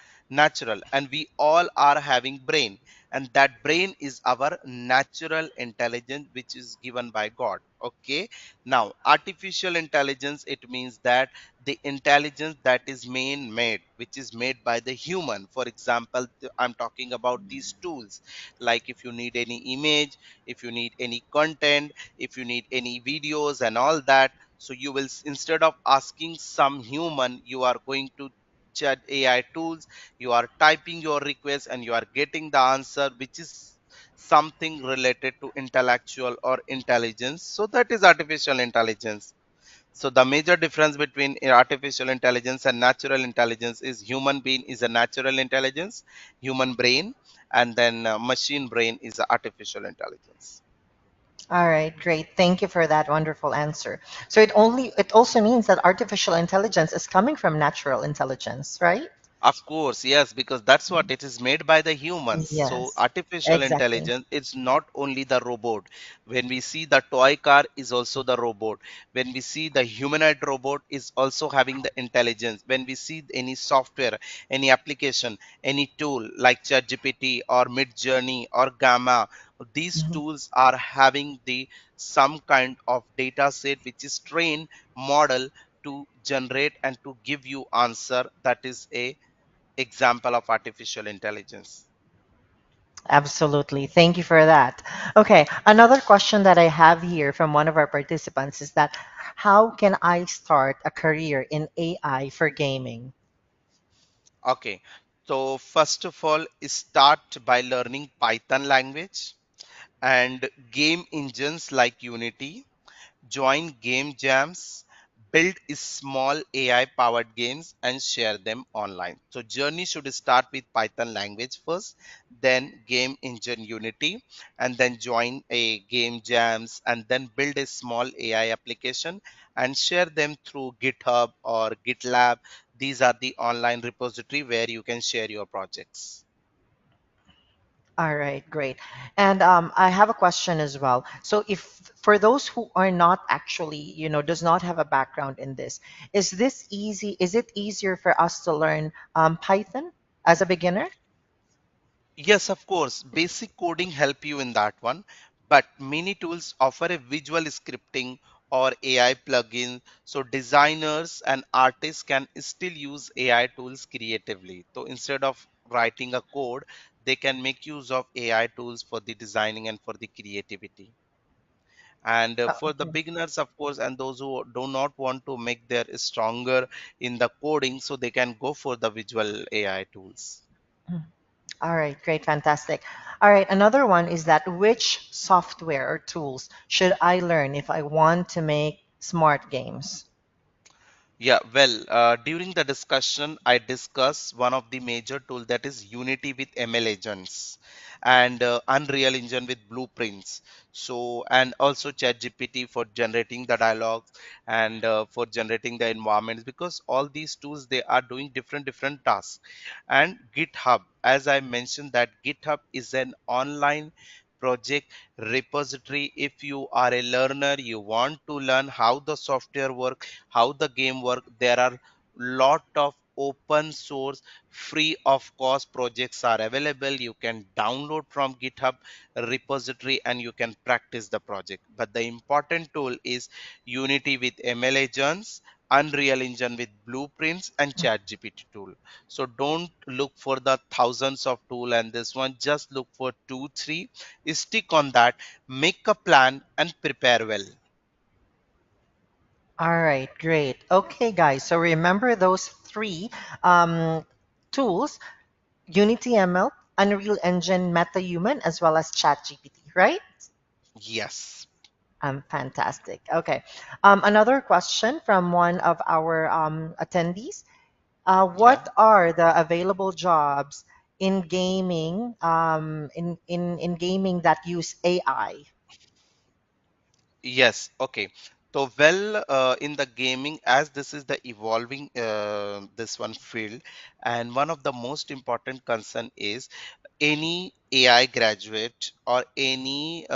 and we all are having brain, and that brain is our natural intelligence, which is given by God. Okay, now artificial intelligence, it means that the intelligence that is man made, which is made by the human. For example, I'm talking about these tools, like if you need any image, if you need any content, if you need any videos and all that, so you will instead of asking some human, you are going to chat AI tools, you are typing your request and you are getting the answer which is something related to intellectual or intelligence. So that is artificial intelligence. So the major difference between artificial intelligence and natural intelligence is human being is a natural intelligence, human brain, and then machine brain is artificial intelligence. All right, great. Thank you for that wonderful answer. So it also means that artificial intelligence is coming from natural intelligence, right? Of course, yes, because that's what it is made by the humans. So Yes, artificial exactly. intelligence is not only the robot. When we see the toy car is also the robot. When we see the humanoid robot is also having the intelligence. When we see any software, any application, any tool like ChatGPT or Midjourney or Gamma, these Mhm. tools are having the some kind of data set which is trained model to generate and to give you answer. That is a example of artificial intelligence. Absolutely. Thank you for that. Okay, another question that I have here from one of our participants is that how can I start a career in AI for gaming? Okay, so first of all, start by learning Python language and game engines like Unity. Join game jams, build small AI powered games and share them online. So journey should start with Python language first, then game engine Unity, and then join a game jams and then build a small AI application and share them through GitHub or GitLab. These are the online repository where you can share your projects. All right, great. And I have a question as well. So if for those who are not actually, does not have a background in this, is this easy? Is it easier for us to learn Python as a beginner? Yes, of course. Basic coding help you in that one, but many tools offer a visual scripting or AI plugin, so designers and artists can still use AI tools creatively. So instead of writing a code, they can make use of AI tools for the designing and for the creativity. And for the Okay. beginners, of course, and those who do not want to make their stronger in the coding, so they can go for the visual AI tools. Mhm. All right, great, fantastic. All right, another one is that which software or tools should I learn if I want to make smart games? Yeah, well, during the discussion, I discussed one of the major tool that is Unity with ML agents and Unreal Engine with blueprints. So, and also ChatGPT for generating the dialogues and for generating the environments, because all these tools they are doing different tasks. And GitHub, as I mentioned, that GitHub is an online project repository. If you are a learner, you want to learn how the software works, how the game work, there are lot of open source free of cost projects are available. You can download from GitHub repository and you can practice the project. But the important tool is Unity with ML agents, Unreal Engine with blueprints, and ChatGPT tool. So don't look for the thousands of tool and this one, just look for two three, stick on that, make a plan and prepare well. All right, great. Okay, guys. So remember those three um, tools: Unity ML, Unreal Engine, MetaHuman, as well as ChatGPT, right? Yes. Fantastic. Okay. Another question from one of our attendees. Yeah. What are the available jobs in gaming, in gaming that use AI? Yes, okay. So, well, in the gaming, as this is the evolving this one field, and one of the most important concern is any AI graduate or any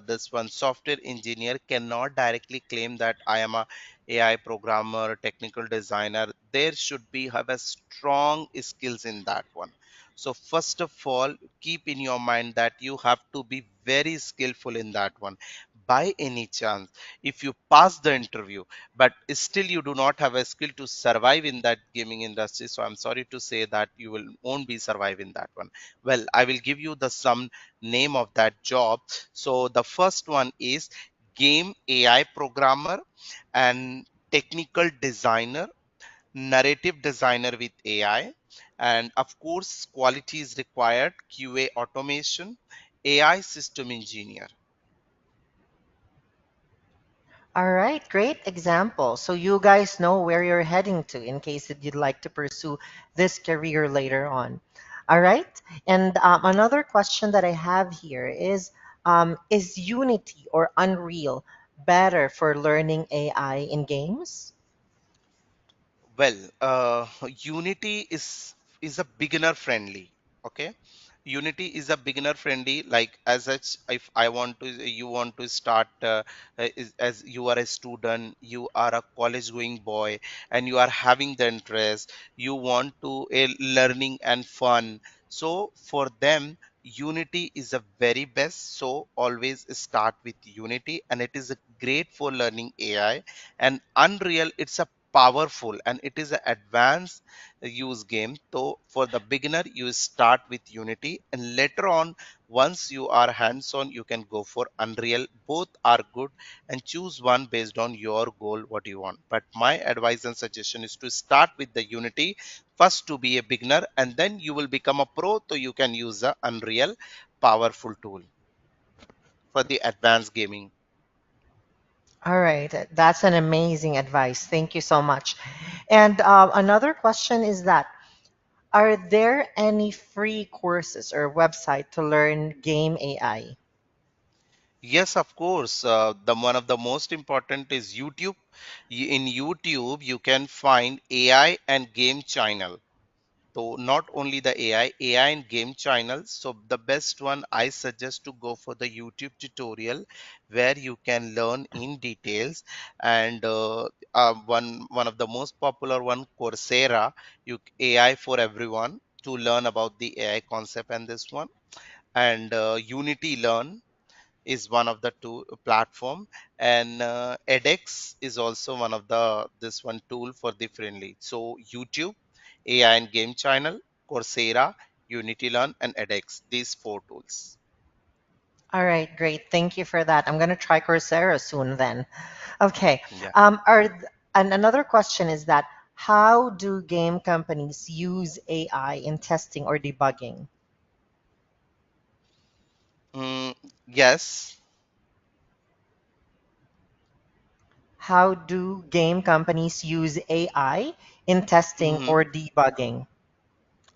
this one software engineer cannot directly claim that I am a AI programmer, technical designer. There should be have a strong skills in that one. So first of all, keep in your mind that you have to be very skillful in that one. By any chance, if you pass the interview but still you do not have a skill to survive in that gaming industry, so I'm sorry to say that you will won't be survive in that one. Well, I will give you the some name of that job. So the first one is game AI programmer and technical designer, narrative designer with AI, and of course quality is required, QA automation, AI system engineer. All right, great example. So you guys know where you're heading to in case that you'd like to pursue this career later on. All right, and another question that I have here is Unity or Unreal better for learning AI in games? Well, Unity is a beginner friendly. Okay, Unity is a beginner friendly. Like as such, if I want to, you want to start as you are a student, you are a college going boy, and you are having the interest. You want to a learning and fun. So for them, Unity is a very best. So always start with Unity, and it is a great for learning AI. And Unreal, it's a powerful and it is an advanced use game. So for the beginner, you start with Unity, and later on, once you are hands on, you can go for Unreal. Both are good, and choose one based on your goal, what you want. But my advice and suggestion is to start with the Unity first to be a beginner, and then you will become a pro, so you can use the Unreal powerful tool for the advanced gaming. All right, that's an amazing advice. Thank you so much. And another question is that are there any free courses or website to learn game AI? Yes, of course. The one of the most important is YouTube. In YouTube, you can find AI and game channel. So not only the AI and game channels. So the best one I suggest to go for the YouTube tutorial where you can learn in details. And one of the most popular one, Coursera, you AI for everyone to learn about the AI concept and this one. And Unity Learn is one of the two platform, and edX is also one of the this one tool for the friendly. So YouTube, AI and game channel, Coursera, Unity Learn, and edX, these four tools. All right, great. Thank you for that. I'm going to try Coursera soon then. Okay. Yeah. And another question is that how do game companies use AI in testing or debugging? mm, yes. how do game companies use AI in testing Mhm. or debugging?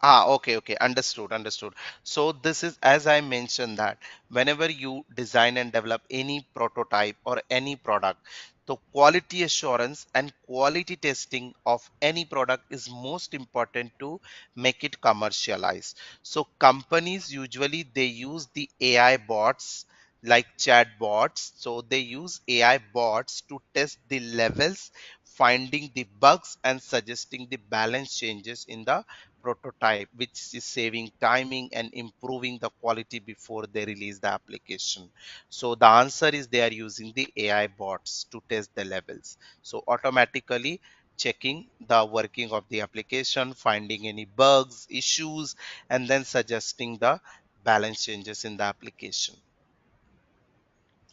Ah, okay, okay, understood, understood. So this is, as I mentioned, that whenever you design and develop any prototype or any product, the quality assurance and quality testing of any product is most important to make it commercialized. So companies usually they use the AI bots like chat bots. So they use AI bots to test the levels, finding the bugs and suggesting the balance changes in the prototype, which is saving timing and improving the quality before they release the application. So the answer is they are using the AI bots to test the levels. So automatically checking the working of the application, finding any bugs, issues, and then suggesting the balance changes in the application.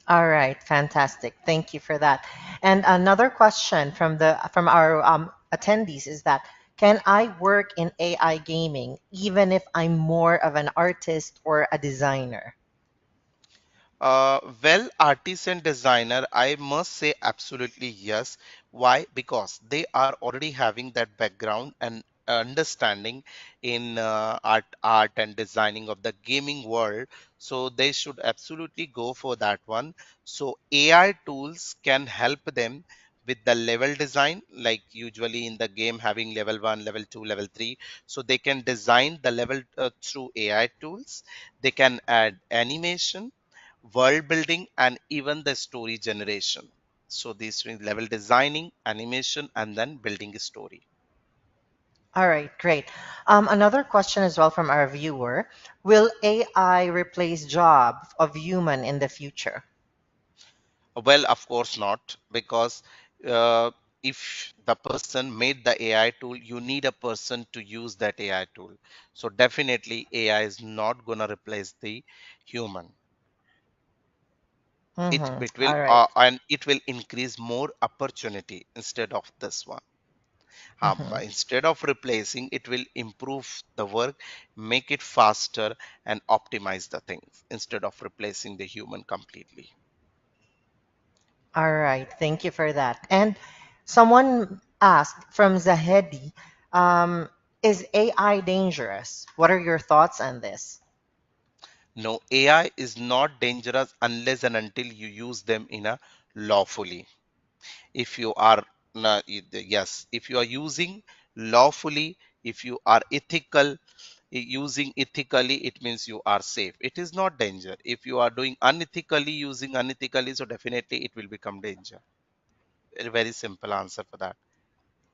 All right, fantastic. Thank you for that. And another question from our attendees is that can I work in AI gaming even if I'm more of an artist or a designer? Well, artist and designer, I must say absolutely yes. Why? Because they are already having that background and understanding in art and designing of the gaming world. So they should absolutely go for that one. So AI tools can help them with the level design, like usually in the game having level 1, level 2, level 3. So they can design the level through AI tools. They can add animation, world building, and even the story generation. So these three: level designing, animation, and then building a story. All right, great. Another question as well from our viewer. Will AI replace jobs of human in the future? Well, of course not, because uh, if the person made the AI tool, you need a person to use that AI tool. So definitely AI is not going to replace the human. Mm-hmm. It will All right. and it will increase more opportunity instead of this one. Mm-hmm. Instead of replacing, it will improve the work, make it faster, and optimize the things instead of replacing the human completely. All right. Thank you for that. And someone asked from Zahedi, um, is AI dangerous? What are your thoughts on this? No, AI is not dangerous unless and until you use them in a lawfully. If you are yes, if you are using lawfully, if you are ethical, using ethically, it means you are safe. It is not danger. If you are doing unethically, using unethically, so definitely it will become danger. A very simple answer for that.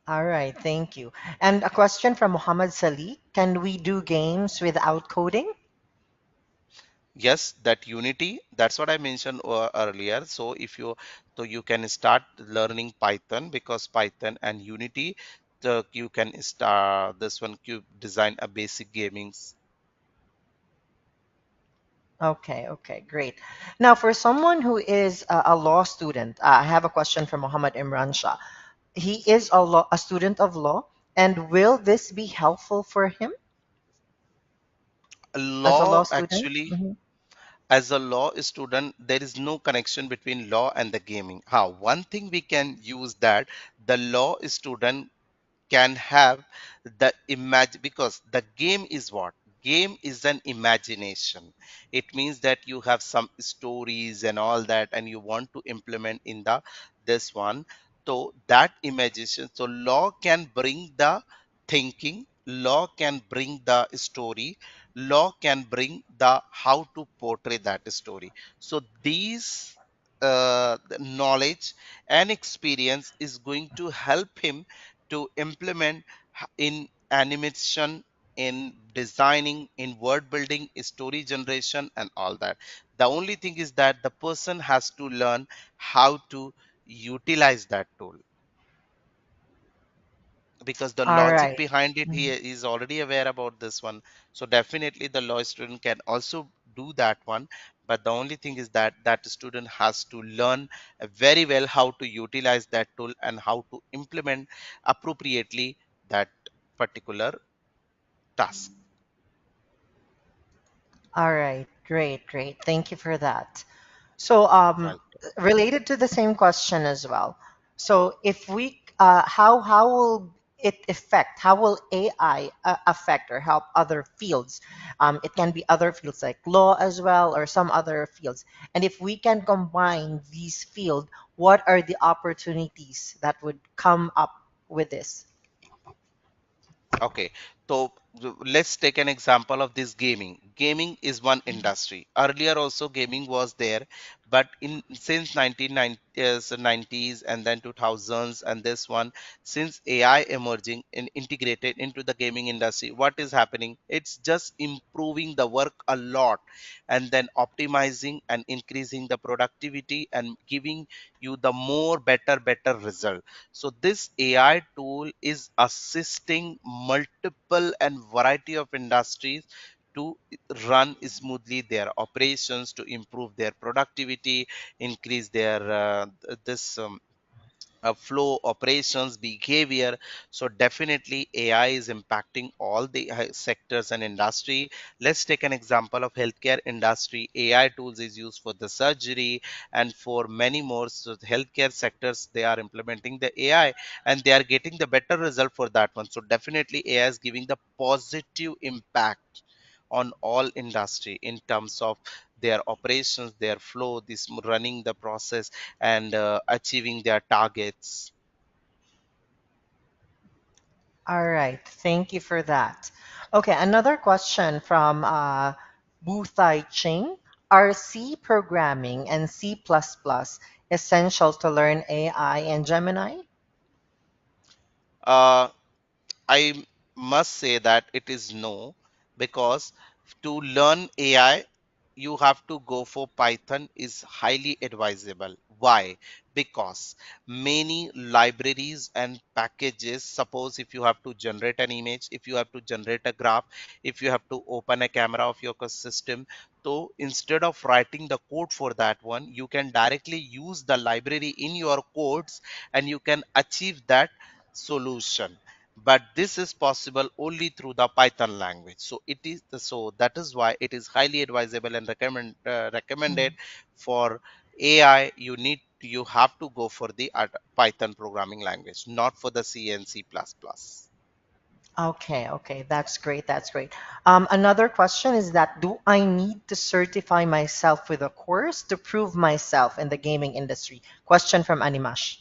All right. Thank you. And a question from Muhammad Salih. Can we do games without coding? Yes, that unity, that's what I mentioned earlier. So if you, so you can start learning Python, because Python and Unity, you can start this one, you design a basic gaming. Okay, okay, great. Now, for someone who is a law student, I have a question from Muhammad Imran Shah. He is a student of law, and will this be helpful for him as a Law law student? actually, Hmm. as a law student, there is no connection between law and the gaming. How one thing we can use, that the law student can have the imagine, because the game is what, game is an imagination. It means that you have some stories and all that, and you want to implement in the this one. So that imagination, so law can bring the thinking, law can bring the story, law can bring the how to portray that story. So these the knowledge and experience is going to help him to implement in animation, in designing, in word building, story generation, and all that. The only thing is that the person has to learn how to utilize that tool, because the All logic right. behind it, he Mhm. is already aware about this one. So definitely the law student can also do that one, but the only thing is that that student has to learn very well how to utilize that tool and how to implement appropriately that particular task. All right. Great, great. Thank you for that. So, Well, related to the same question as well. So if we, how will it affect? How will AI affect or help other fields? It can be other fields like law as well, or some other fields. And if we can combine these fields, what are the opportunities that would come up with this? Okay, so let's take an example of this gaming. Gaming is one industry. Earlier also gaming was there, but in since 1990s and then 2000s and this one, since AI emerging and integrated into the gaming industry, what is happening? It's just improving the work a lot and then optimizing and increasing the productivity and giving you the more better result. So this AI tool is assisting multiple and variety of industries to run smoothly their operations, to improve their productivity, increase their this flow, operations, behavior. So definitely AI is impacting all the sectors and industry. Let's take an example of healthcare industry. AI tools is used for the surgery and for many more. So the healthcare sectors, they are implementing the AI and they are getting the better result for that one. So definitely AI is giving the positive impact on all industry in terms of their operations, their flow, this running the process and achieving their targets. All right, thank you for that. Okay, another question from Buthai Ching. Are C programming and C++ essential to learn AI and Gemini? Uh, I must say that it is no, because to learn AI, you have to go for Python is highly advisable. Why? Because many libraries and packages, suppose if you have to generate an image, if you have to generate a graph, if you have to open a camera of your system, so instead of writing the code for that one, you can directly use the library in your codes and you can achieve that solution. But this is possible only through the Python language. So it is so that is why it is highly advisable and recommended for AI. You have to go for the Python programming language, not for the C and C++. Okay, okay, that's great. That's great. Another question is that do I need to certify myself with a course to prove myself in the gaming industry? Question from Animash.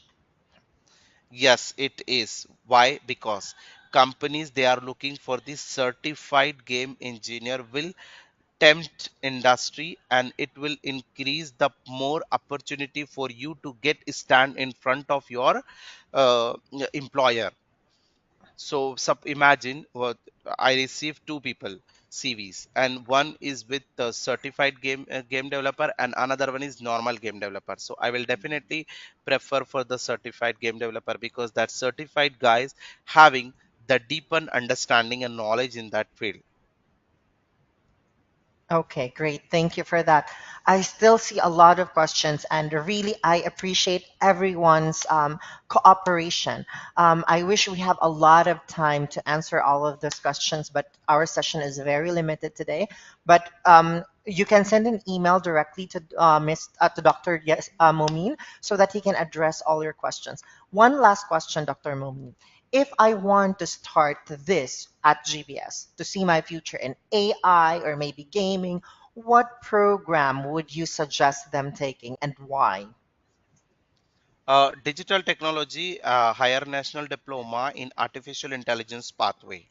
Yes, it is. Why? Because companies, they are looking for the certified game engineer will tempt industry and it will increase the more opportunity for you to get stand in front of your employer. So imagine what I received two people CVs, and one is with the certified game developer and another one is normal game developer. So I will definitely prefer for the certified game developer because that certified guys having the deepen understanding and knowledge in that field. Okay, great. Thank you for that. I still see a lot of questions, and really, I appreciate everyone's cooperation. I wish we have a lot of time to answer all of those questions, but our session is very limited today. But you can send an email directly to to Dr. Yes, Momin so that he can address all your questions. One last question, Dr. Momin. If I want to start this at GBS to see my future in AI or maybe gaming, what program would you suggest them taking and why? Digital technology, higher national diploma in artificial intelligence pathway.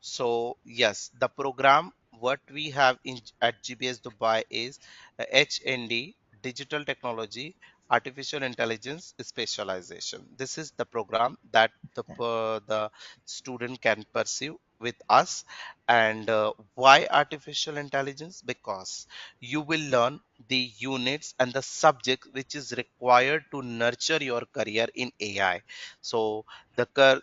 So yes, the program what we have in at GBS Dubai is HND, Digital Technology, Artificial Intelligence Specialization. This is the program that the student can pursue with us. And why artificial intelligence? Because you will learn the units and the subject which is required to nurture your career in AI. So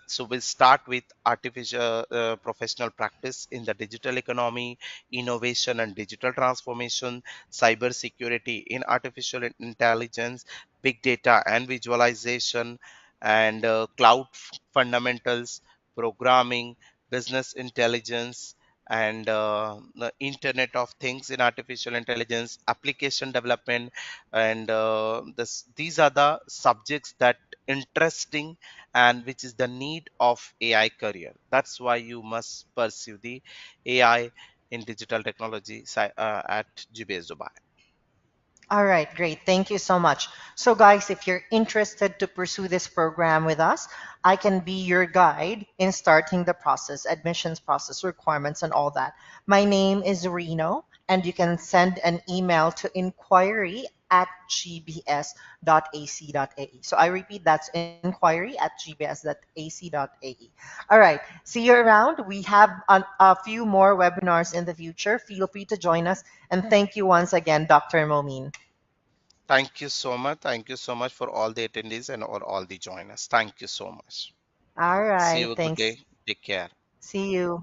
so we'll start with artificial professional practice in the digital economy, innovation and digital transformation, cyber security in artificial intelligence, big data and visualization, and cloud fundamentals, programming, business intelligence, and the Internet of Things in artificial intelligence, application development, and these are the subjects that interesting and which is the need of AI career. That's why you must pursue the AI in digital technology at GBS Dubai. All right, great. Thank you so much. So, guys, if you're interested to pursue this program with us, I can be your guide in starting the process, admissions process, requirements, and all that. My name is Reno, and you can send an email to inquiry@gbs.ac.ae. So, I repeat, that's inquiry@gbs.ac.ae. All right, see you around. We have a few more webinars in the future. Feel free to join us. And thank you once again, Dr. Momin. Thank you so much. Thank you so much for all the attendees and all the joiners. Thank you so much. All See right. you. A good Thanks. day. Take care. See you.